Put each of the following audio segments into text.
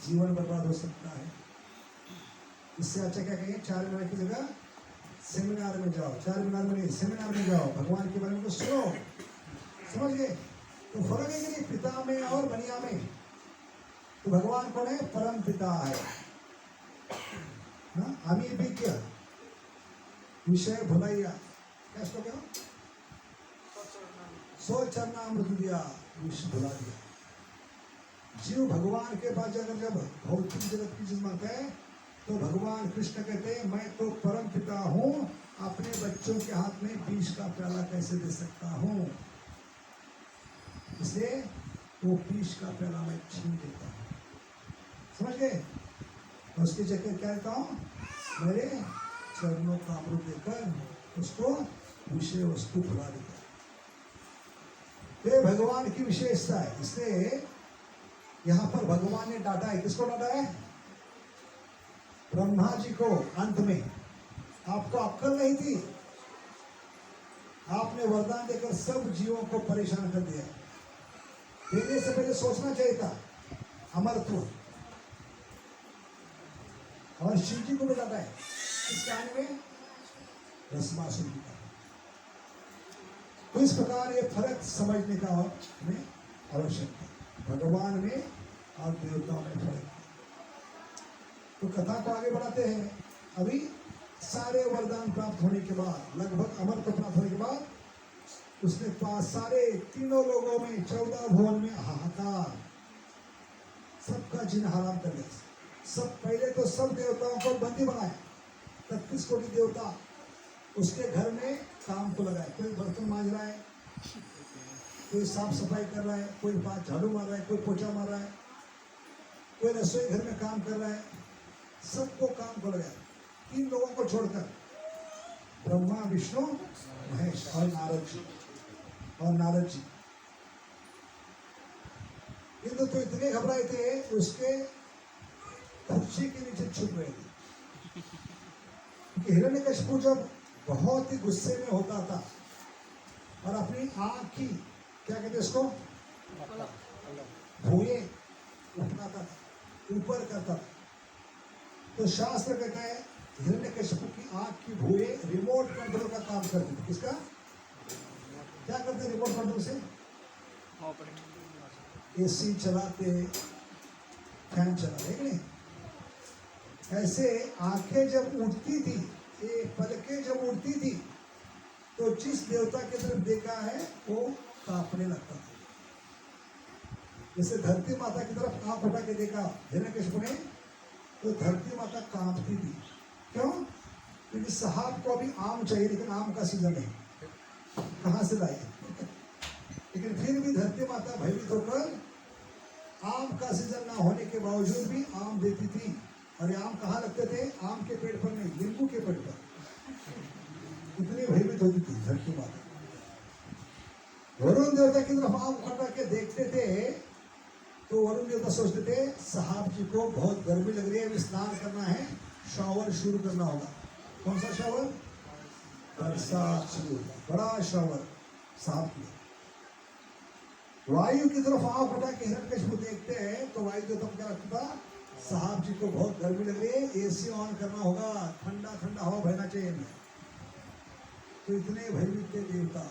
जीवन बर्बाद हो सकता है। इससे अच्छा क्या कहें, 4 मीनार की जगह सेमिनार में जाओ, 4 मीनार में नहीं, सेमिनार में जाओ, भगवान के बारे में कुछ सुनो, समझ गए? तो फर्क है कि नहीं पिता में और बनिया में? तो भगवान कौन है? परम पिता है। आम्ही विज्ञ विषय भुलाइया, क्या इसको क्या सो चरणामृत दिया, विष भुला दिया। जीव भगवान के पास जाकर जब भौतिक जगत की चीज मांगता है तो भगवान कृष्ण कहते हैं मैं तो परम पिता हूँ, अपने बच्चों के हाथ में विष का प्याला कैसे दे सकता हूँ? इसलिए वो विष का प्याला मैं छीन देता हूँ, समझ गए? उसके जगह क्या देता हूँ? मेरे चरणों का अमृत देकर उसको विषय वस्तु भुला देता हूँ। ये भगवान की विशेषता है। इसलिए यहाँ पर भगवान ने डांटा है, किसको डांटा है? ब्रह्मा जी को। अंत में आपको अक्ल नहीं थी, आपने वरदान देकर सब जीवों को परेशान कर दिया। देने से पहले सोचना चाहिए था अमरत्व। और शिव जी को भी डांटा है इस कहानी में, भस्मासुर जी का। तो इस प्रकार ये फर्क समझने का हमें आवश्यकता है, भगवान में और देवताओं में फर्क। तो कथा को आगे बढ़ाते हैं। अभी सारे वरदान प्राप्त होने के बाद, लगभग अमरत्व प्राप्त होने के बाद, उसने पास सारे तीनों लोगों में 14 भुवन में हाहाकार, सबका जिन हराम कर दिया। सब पहले तो सब देवताओं को बंदी बनाए, 33 कोटि देवता उसके घर में काम को लगाए। कोई बर्तन मांज रहा है, कोई साफ सफाई कर रहा है, कोई बात झाड़ू मार रहा है, कोई पोछा मार रहा है, कोई रसोई घर में काम कर रहा है, सबको काम को लगाया। 3 लोगों को छोड़कर, ब्रह्मा विष्णु महेश और नारद जी। इंद्र तो इतने घबराए थे उसके कुर्सी के नीचे छुप रहे थे। हिरण्यकशिपु जब बहुत ही गुस्से में होता था और अपनी आंख की क्या कहते इसको भुए उठाता था, ऊपर करता था, तो शास्त्र कहता है हिरण्यकशिपु की आंख की भुए रिमोट कंट्रोल का काम करती थी। किसका? क्या करते रिमोट कंट्रोल से? एसी चलाते, फैन चलाते, नहीं? ऐसे आंखें जब उठती थी, ये पलकें जब उठती थी, तो जिस देवता की तरफ देखा है वो कांपने लगता था। जैसे धरती माता की तरफ आंख उठा के देखा हिरण्यकशिपु ने, तो धरती माता कांपती थी। क्यों? क्योंकि साहब को अभी आम चाहिए, लेकिन आम का सीजन है, कहाँ से लाए? लेकिन फिर भी धरती माता भयभीत होकर आम का सीजन ना होने के बावजूद भी आम देती थी। और ये आम कहाँ लगते थे? आम के पेड़ पर नहीं, नींबू के पेड़ पर। इतनी भयभीत होती थी धरती माता। वरुण देवता की तरफ आम उठा के देखते थे तो वरुण देवता सोचते थे साहब जी को बहुत गर्मी लग रही है, अभी स्नान करना है, शावर शुरू करना होगा। कौन सा शावर? बरसात शुरू, बड़ा शावर साहब की। वायु की तरफ आंख उठा के हिरण्यकशिपु देखते हैं तो वायु देवता क्या लगता था? साहब जी को बहुत गर्मी लग रही है, एसी ऑन करना होगा, ठंडा ठंडा हवा बहना चाहिए। तो इतने भयभीत थे देवता,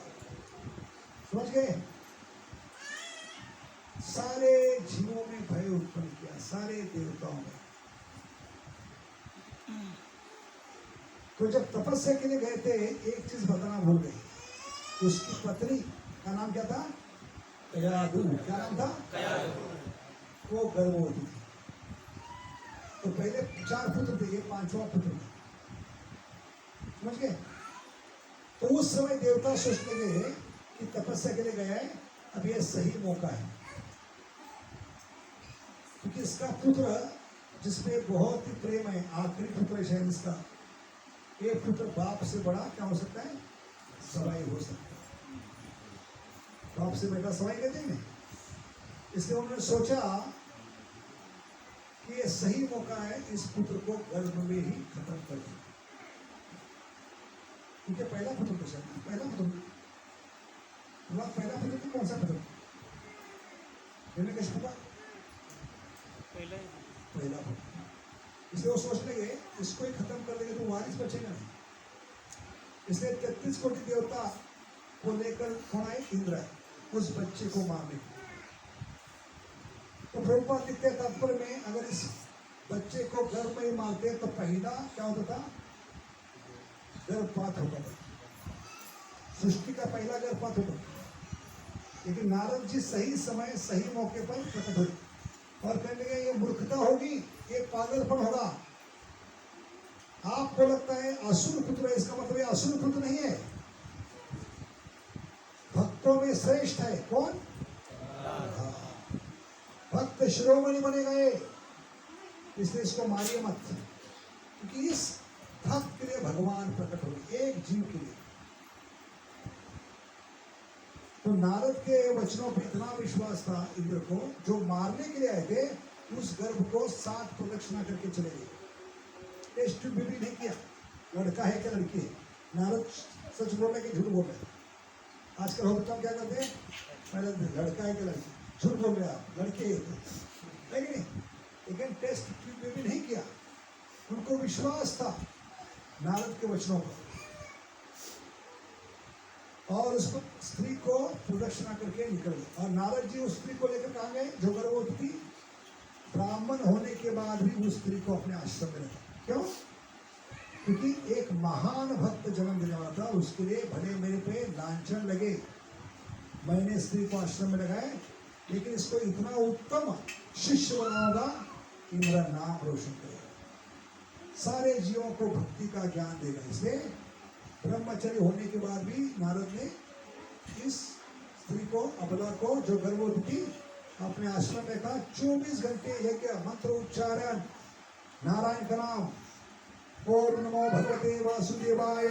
समझ गए? सारे जीवों में भय उत्पन्न किया, सारे देवताओं में। तो जब तपस्या के लिए गए थे, एक चीज बताना भूल गए। उसकी पत्नी का नाम क्या था? कयाधु। क्या नाम था? वो गर्भवती थी। तो पहले 4 पुत्र थे, ये 5वां पुत्र था, समझ गए? तो उस समय देवता सोचने गए कि तपस्या के लिए गया है, अब ये सही मौका है, क्योंकि इसका पुत्र जिसपे बहुत ही प्रेम है, आखिरी पुत्र है शायद इसका, ये पुत्र बाप से बड़ा क्या हो सकता है? सवाई हो सकता है। बाप से बेटा सवाई कहते हैं। इसलिए उन्होंने सोचा कि ये सही मौका है, इस पुत्र को गर्भ में ही खत्म कर दे। क्योंकि पहला पुत्र तो शायद पहला पुत्र कौन सा पुत्र? हिरण्यकशिपु का पहला भक्त। इसलिए वो सोच लेंगे इसको ही खत्म कर देंगे तो वारिस बचेगा नहीं। इसलिए 33 कोटि देवता को लेकर कौन आए? इंद्र है, उस बच्चे को मारने। तो प्रभुपाद लिखते हैं तात्पर्य में, अगर इस बच्चे को गर्भ में ही मारते तो पहला क्या होता था? गर्भपात होता था, सृष्टि का पहला गर्भपात होता था। लेकिन नारद जी सही समय सही मौके पर प्रकट हुए और कहने लगे ये मूर्खता होगी, ये पागलपन होगा। आपको लगता है असुर पुत्र है, इसका मतलब ये असुर पुत्र नहीं है, भक्तों में श्रेष्ठ है। कौन? भक्त शिरोमणि बने गए, इसलिए इसको मारिए मत, क्योंकि इस भक्त के लिए भगवान प्रकट हुए, एक जीव के लिए। तो नारद के वचनों पर इतना विश्वास था इंद्र को, जो मारने के लिए आए थे उस गर्भ को 7 प्रदक्षिणा करके चले गए। टेस्ट भी नहीं किया लड़का है क्या लड़की है। नारद सच बोल रहे कि झूठ बोल रहे? आजकल हम क्या करते हैं, पहले लड़का है क्या लड़की? झूठ बोल रहे आप, लड़के है नहीं। लेकिन टेस्ट भी नहीं किया, उनको विश्वास था नारद के वचनों पर, और उस स्त्री को प्रदक्षिणा करके निकल गए। और नारद जी उस स्त्री को लेकर कहाँ गए? जो गर्भवती थी, ब्राह्मण होने के बाद भी उस स्त्री को अपने आश्रम में रखा। क्यों? क्योंकि एक महान भक्त जन्म देने वाला था, उसके लिए भले मेरे पे लांछन लगे, मैंने स्त्री को आश्रम में लगाया, लेकिन इसको इतना उत्तम शिष्य बनाऊंगा कि मेरा नाम रोशन करेगा, सारे जीवों को भक्ति का ज्ञान देगा। इसलिए ब्रह्मचर्य होने के बाद भी नारद ने इस स्त्री को, अबला को, जो गर्भवती थी, अपने आश्रम में कहा 24 घंटे यज्ञ मंत्र उच्चारण, नारायण का नाम, ओम नमो भगवते वासुदेवाय,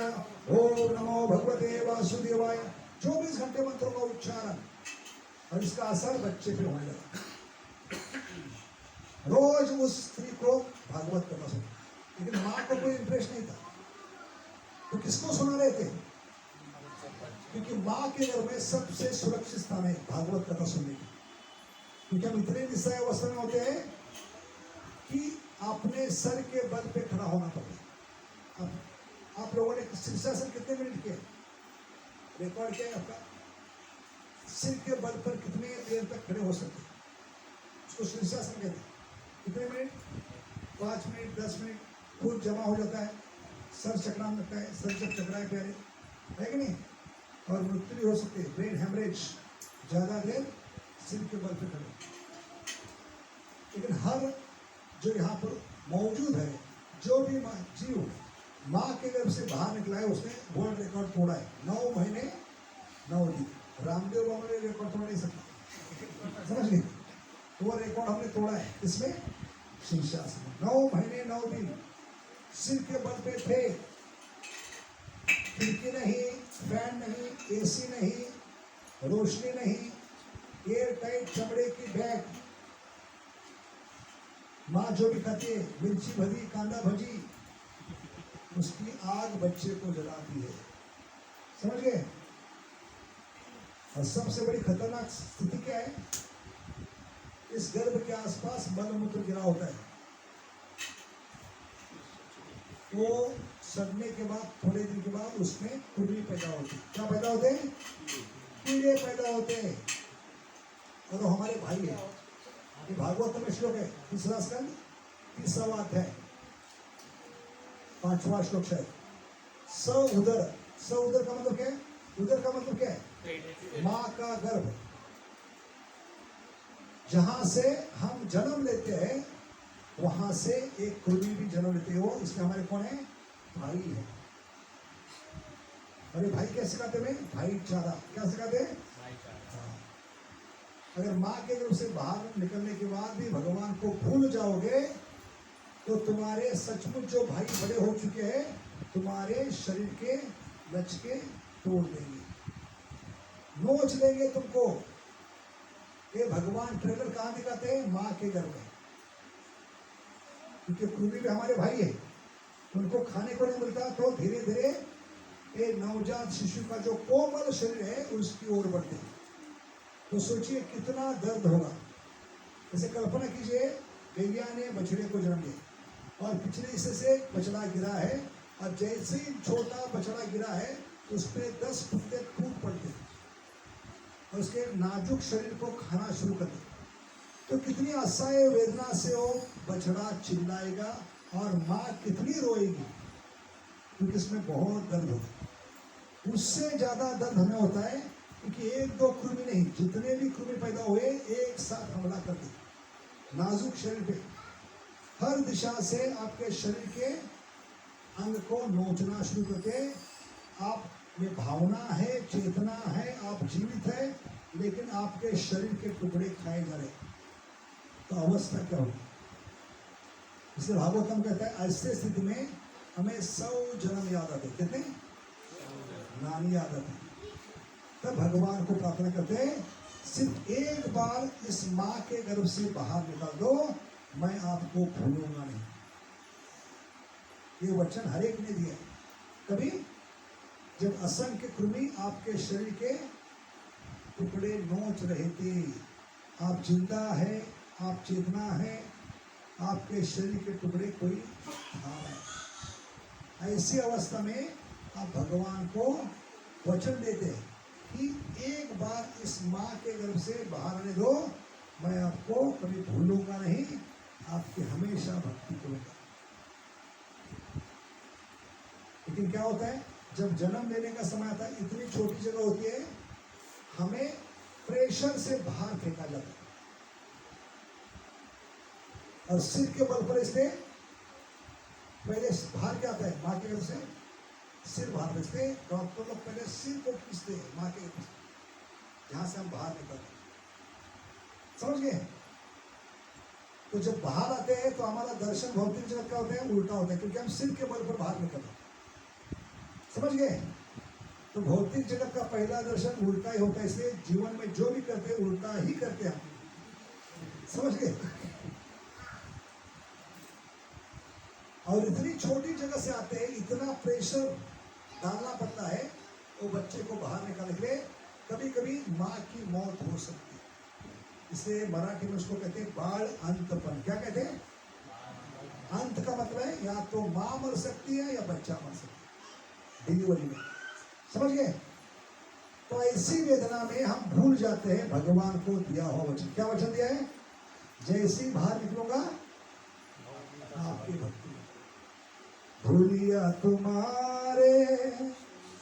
ओम नमो भगवते वासुदेवाय, 24 घंटे मंत्रों का उच्चारण, और इसका असर बच्चे पे होने लगा। रोज उस स्त्री को भागवत करना सुना, लेकिन माँ को कोई इंटरेस्ट नहीं था। तो किसको सुना रहे थे? क्योंकि माँ के घर में सबसे सुरक्षित स्थान है भागवत कथा सुनने की। क्योंकि हम इतने निस्सहाय अवस्था में होते हैं कि अपने सर के बल पे खड़ा होना पड़ता है। आप लोगों ने शीर्षासन कितने मिनट किया? रिकॉर्ड किया है आपका? सिर के बल पर कितने देर तक खड़े हो सकते हैं, उसको शीर्षासन कहते हैं। कितने मिनट? 5 minute, 10 minute. खून जमा हो जाता है, सर चकराने लगता है, सर जब चकराए प्यारे है कि नहीं, और मृत्यु भी हो सकती है, ब्रेन हेमरेज, ज्यादा देर सिर के बल पर खड़े। लेकिन हर जो यहाँ पर मौजूद है, जो भी जीव माँ के गर्भ से बाहर निकला है, उसने वर्ल्ड रिकॉर्ड तोड़ा है। 9 महीने 9 दिन। रामदेव बाबा ने रिकॉर्ड तोड़ नहीं सकता, समझ गए? वो रिकॉर्ड हमने तोड़ा है, इसमें शीर्षासन। 9 महीने 9 दिन सिर के बल पे थे, खिड़की नहीं, फैन नहीं, एसी नहीं, रोशनी नहीं, एयर टाइट चमड़े की बैग। माँ जो भी खाती है, मिर्ची भजी, कांदा भजी, उसकी आग बच्चे को जलाती है, समझ गए? और सबसे बड़ी खतरनाक स्थिति क्या है? इस गर्भ के आसपास मलमूत्र गिरा होता है, वो सड़ने के बाद थोड़े दिन के बाद उसमें कुर्री पैदा होती है। क्या पैदा होते हैं? कीड़े पैदा होते हैं। और वो हमारे भाई है। ये भागवत में श्लोक है, 3रा स्कंद 30वां अध्याय 5वां श्लोक है। स उदर का मतलब क्या है? उदर का मतलब क्या है? माँ का गर्भ, जहां से हम जन्म लेते हैं वहां से एक कुर्मी भी जन्म लेते हो। इसमें हमारे कौन है? भाई है। अरे भाई क्या सिखाते हैं? भाईचारा। क्या सिखाते हैं? अगर माँ के गर्भ से बाहर निकलने के बाद भी भगवान को भूल जाओगे तो तुम्हारे सचमुच जो भाई बड़े हो चुके हैं, तुम्हारे शरीर के लचके तोड़ देंगे, नोच लेंगे तुमको। ये भगवान ट्रेलर कहाँ दिखाते हैं? माँ के गर्भ में। क्योंकि कुर्मी भी हमारे भाई है, उनको खाने को नहीं मिलता, तो धीरे धीरे ये नवजात शिशु का जो कोमल शरीर है उसकी ओर बढ़ते हैं। तो सोचिए कितना दर्द होगा। जैसे कल्पना कीजिए गैया ने बछड़े को जन्म दिया और पिछले हिस्से से बछड़ा गिरा है, और जैसे ही छोटा बछड़ा गिरा है उस पर 10 टुकड़े टूट पड़ते हैं और उसके नाजुक शरीर को खाना शुरू कर देते। तो कितनी असह्य वेदना से वो बछड़ा चिल्लाएगा और माँ कितनी रोएगी, क्योंकि इसमें बहुत दर्द होता है। उससे ज्यादा दर्द हमें होता है क्योंकि 1-2 कृमि नहीं, जितने भी कृमि पैदा हुए एक साथ हमला करते, नाजुक शरीर पे हर दिशा से आपके शरीर के अंग को नोचना शुरू करके, आप में भावना है, चेतना है, आप जीवित है, लेकिन आपके शरीर के टुकड़े खाए जा रहे, तो अवस्था क्या होगी। इसलिए भागवतम कहता है ऐसे स्थिति में हमें 100 जन्म याद आते। कितने? नानी याद आती। तब भगवान को प्रार्थना करते हैं, सिर्फ एक बार इस माँ के गर्भ से बाहर निकाल दो, मैं आपको भूलूंगा नहीं। ये वचन हर एक ने दिया। कभी जब असंख्य कृमि आपके शरीर के टुकड़े नोच रहे थे, आप जिंदा है, आप चेतना है, आपके शरीर के टुकड़े कोई खा रहा है। ऐसी अवस्था में आप भगवान को वचन देते हैं कि एक बार इस माँ के गर्भ से बाहर आने दो, मैं आपको कभी भूलूंगा नहीं, आपकी हमेशा भक्ति करूंगा। लेकिन क्या होता है, जब जन्म लेने का समय आता है, इतनी छोटी जगह होती है, हमें प्रेशर से बाहर फेंका जाता है और सिर के बल पर इसलिए पहले बाहर क्या आता है, माँ के गर्भ से सिर बाहर भेजते। डॉक्टर लोग पहले सिर को खींचते हैं माँ के गर्भ से, जहां से हम बाहर निकलते, समझ गए। तो जब बाहर आते हैं तो हमारा दर्शन भौतिक जगत का होता है उल्टा होता है, क्योंकि हम सिर के बल पर बाहर निकलते हैं, समझ गए। तो भौतिक जगत का पहला दर्शन उल्टा ही होता है, इसलिए जीवन में जो भी करते हैं उल्टा ही करते हैं, समझ गए। और इतनी छोटी जगह से आते हैं, इतना प्रेशर डालना पड़ता है वो बच्चे को बाहर निकालने के लिए। कभी कभी माँ की मौत हो सकती है, इसलिए मराठी में उसको कहते हैं बाल अंतपन। क्या कहते हैं? अंत का मतलब है या तो माँ मर सकती है या बच्चा मर सकता है डिलीवरी में, समझ गए। तो ऐसी वेदना में हम भूल जाते हैं भगवान को दिया हुआ वचन। क्या वचन दिया है? जैसे ही बाहर निकलूंगा आपकी भक्ति भूलिया तुम्हारे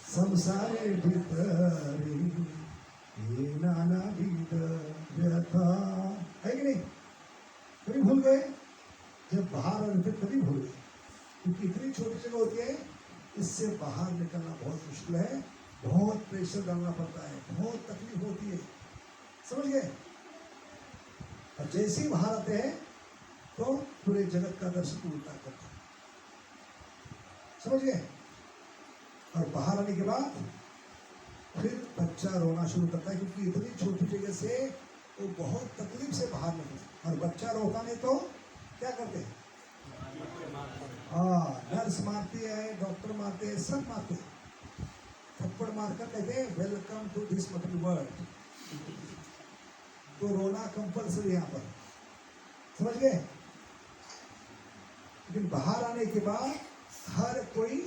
संसारे भीतरी ये नाना विध व्यथा, है कि नहीं? कभी भूल गए? जब बाहर आने फिर कभी भूल गए, क्योंकि इतनी छोटी जगह होती है, इससे बाहर निकलना बहुत मुश्किल है, बहुत प्रेशर डालना पड़ता है, बहुत तकलीफ होती है, समझ गए। और जैसे ही बाहर आते हैं तो पूरे जगत का दर्शन उल्टा करते हैं, समझ गए। और बाहर आने के बाद फिर बच्चा रोना शुरू करता है, क्योंकि इतनी छोटी जगह से वो बहुत तकलीफ से बाहर निकलता। और बच्चा रोता नहीं तो क्या करते हैं? हाँ, नर्स मारती है, डॉक्टर मारते हैं, सब मारते हैं, थप्पड़ मारकर कहते हैं welcome to this material world. तो रोना कंपल्सरी यहाँ पर, समझ गए। लेकिन बाहर आने के बाद हर कोई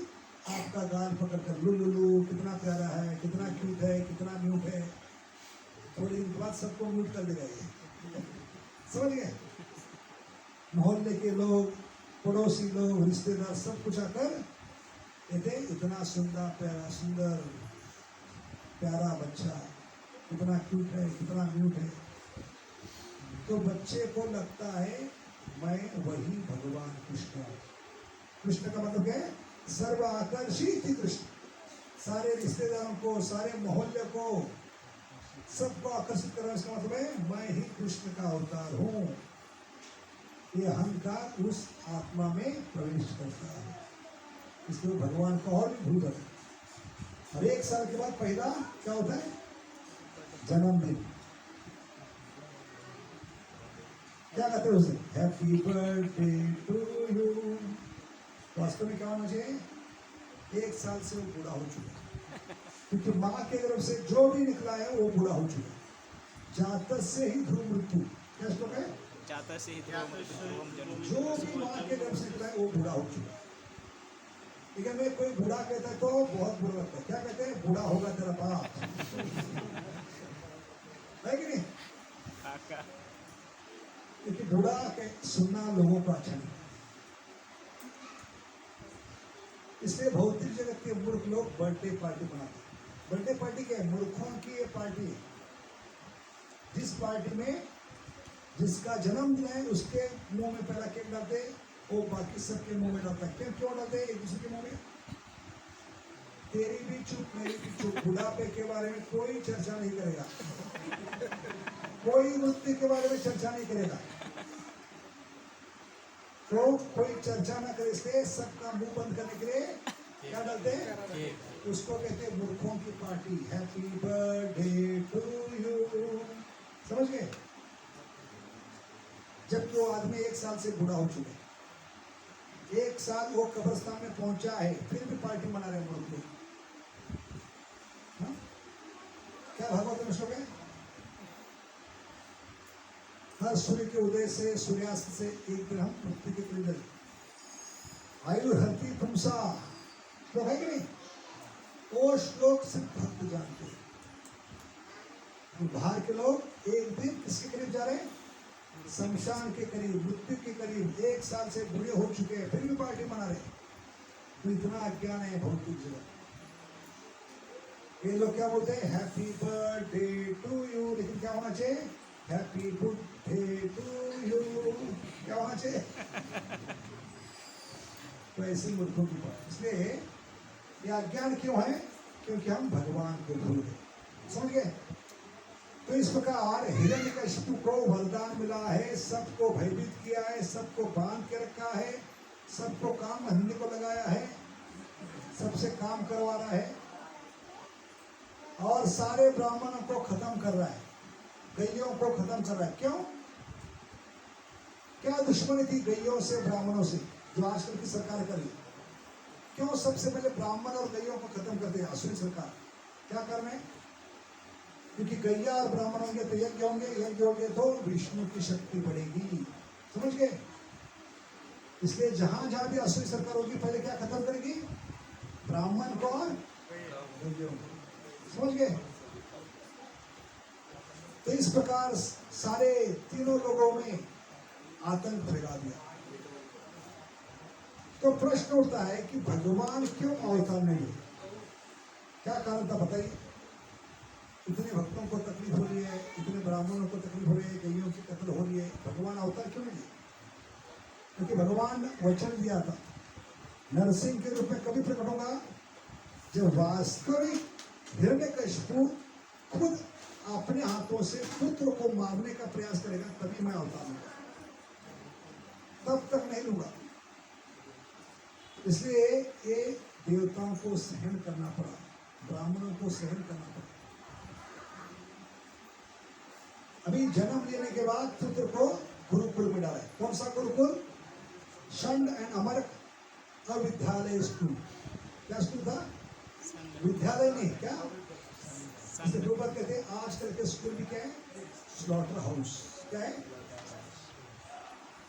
आपका गाल पकड़कर लुलुलु कितना प्यारा है, कितना क्यूट है, कितना म्यूट है, थोड़ी दिन बाद सबको म्यूट कर देगा ये, समझ गए। मोहल्ले के लोग, पड़ोसी लोग, रिश्तेदार सब कुछ आकर कहते इतना सुंदर प्यारा बच्चा, कितना क्यूट है, कितना म्यूट है। तो बच्चे को लगता है मैं वही भगवान कृष्ण हूँ। कृष्ण का मतलब क्या है? सर्व आकर्षित कृष्ण, सारे रिश्तेदारों को, सारे मोहल्ले को, सबको आकर्षित करना, इसका मतलब है मैं ही कृष्ण का अवतार हूँ। ये अहंकार उस आत्मा में प्रवेश करता है, इसलिए भगवान को और भी भूल जाता है। और 1 साल के बाद पहला क्या होता है? जन्मदिन। क्या कहते हैं उसे? Happy birthday to you. वास्तव में क्या होना चाहिए? 1 साल से वो बूढ़ा हो चुका है, क्योंकि माँ के तरफ से जो भी निकला है वो बूढ़ा हो चुका है। जातस्य ही ध्रुव मृत्यु, क्या श्लोक है? जातस्य हि ध्रुवं जन्म। जो भी माँ के गर्भ से निकला है वो बूढ़ा हो चुका है। लेकिन मैं कोई बूढ़ा कहता है तो बहुत बुरा लगता है। क्या कहते हैं? बूढ़ा होगा तेरा बाप। है कि नहीं? काका क्योंकि बूढ़ा के सुनना लोगों को अच्छा नहीं। इसलिए भौतिक जगत के मूर्ख लोग बर्थडे पार्टी मनाते हैं। बर्थडे पार्टी क्या है? मूर्खों की ये पार्टी है। जिस पार्टी में जिसका जन्मदिन है उसके मुंह में पहला केक डालते हैं, वो बाकी सबके मुंह में डालता है। क्यों डालते हैं एक दूसरे के मुंह में? तेरी भी चुप मेरी भी चुप। बुढ़ापे के बारे में कोई चर्चा नहीं करेगा, कोई मृत्यु के बारे में चर्चा नहीं करेगा। तो कोई चर्चा ना करे इसलिए सबका मुंह बंद करने के लिए क्या डालते हैं? उसको कहते हैं मूर्खों की पार्टी। Happy birthday to you. समझ गए? जबकि वो आदमी 1 साल से बूढ़ा हो चुका है, 1 साल वो कब्रिस्तान में पहुंचा है, फिर भी पार्टी मना रहे मूर्ख लोग। हाँ? क्या भागवत में श्लोक है? हर सूर्य के उदय से सूर्यास्त से एक दिन हम मृत्यु के करीब लगे। आयु हरती पुंसा श्लोक है कि नहीं? वो श्लोक सिर्फ भक्त जानते हैं। बाहर के लोग एक दिन किसके करीब जा रहे हैं? शमशान के करीब, मृत्यु के करीब। 1 साल से बूढ़े हो चुके हैं, फिर भी पार्टी मना रहे। तो इतना अज्ञान है भौतिक जगत। ये लोग क्या बोलते हैं? Happy birthday to you. लेकिन क्या होना चाहिए? Happy birthday to you. क्या होना चाहिए? तो ऐसे मूर्खों की बात। इसलिए ये अज्ञान क्यों है? क्योंकि हम भगवान को भूल गए। समझ गए? तो इस प्रकार हिरण्यकशिपु को वरदान मिला है, सबको भयभीत किया है, सबको बांध के रखा है, सबको काम धंधे को लगाया है, सबसे काम करवा रहा है और सारे ब्राह्मणों को खत्म कर रहा है, गैयों को खत्म कर रहा है। क्यों? क्या दुश्मनी थी गैयों से ब्राह्मणों से जो आजकल की सरकार कर रही है? क्यों सबसे पहले ब्राह्मण और गैयों को खत्म करते हैं असुरी सरकार? क्या कर रहे हैं? क्योंकि गैया और ब्राह्मण होंगे तो यज्ञ होंगे, यज्ञ होंगे तो विष्णु की शक्ति बढ़ेगी। समझ गए? इसलिए जहां जहां भी असुरी सरकार होगी पहले क्या खत्म करेगी? ब्राह्मण को और गैयों को। समझ गए? तो इस प्रकार सारे तीनों लोगों में आतंक फैला दिया। तो प्रश्न उठता है कि भगवान क्यों अवतार नहीं हुए? क्या कारण था बताइए? इतने भक्तों को तकलीफ हो रही है, इतने ब्राह्मणों को तकलीफ हो रही है, गैयों की कत्ल हो रही है, भगवान अवतार क्यों नहीं? क्योंकि भगवान वचन दिया था नरसिंह के रूप में कभी प्रकट होगा जब वास्तविक हिरण्यकशिपु खुद अपने हाथों से पुत्र को मारने का प्रयास करेगा, तभी मैं अवतार लूंगा, तब तक नहीं लूंगा। इसलिए ये देवताओं को सहन करना पड़ा, ब्राह्मणों को सहन करना पड़ा। अभी जन्म लेने के बाद पुत्र को गुरुकुल में डाला है। कौन सा गुरुकुल? षंड एंड अमर अविद्यालय स्कूल। क्या स्कूल था? विद्यालय नहीं, क्या इसे द्रुपद कहते हैं। आजकल के स्कूल भी क्या है? Slaughter house. क्या है?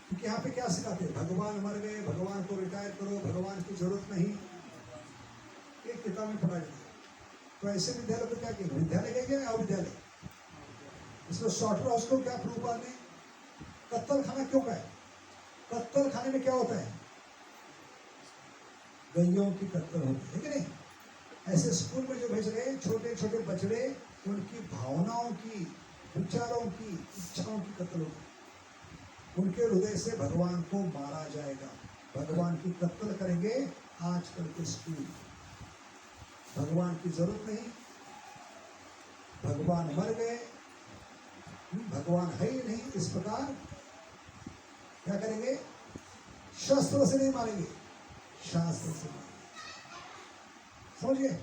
क्योंकि यहाँ पे क्या सिखाते हैं? भगवान मर गए, भगवान को रिटायर करो, भगवान की जरूरत नहीं। एक किताब में पढ़ा जाता है। तो ऐसे विद्यालय को क्या कहते? विद्यालय कहेंगे अविद्यालय। इसको स्लॉटर हाउस को क्या प्रूफ ने कत्तल खाना क्यों कहा है? कत्तल खाने में क्या होता है? गैयों की कत्तल होती है कि नहीं? ऐसे स्कूल में जो भेज रहे हैं छोटे छोटे बछड़े, उनकी भावनाओं की, विचारों की, इच्छाओं की कत्ल होगी। उनके हृदय से भगवान को मारा जाएगा, भगवान की कत्ल करेंगे। आजकल के स्कूल भगवान की जरूरत नहीं, भगवान मर गए, भगवान है ही नहीं। इस प्रकार क्या करेंगे? शस्त्र से नहीं मारेंगे, शास्त्र से मारेंगे। समझ गए?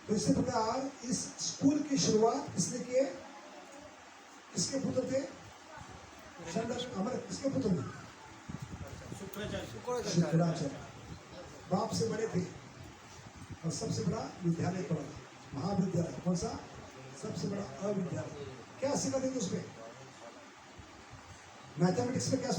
तो इसी प्रकार इस स्कूल की शुरुआत किसने की है? किसके पुत्र थे? अमर किसके पुत्र थे? शुक्राचार्य। बाप से बड़े थे और सबसे बड़ा विद्यालय पढ़ा, महाविद्यालय। कौन सा? सबसे बड़ा अविद्यालय। क्या सिखाते थे उसमें? मैथमेटिक्स में क्या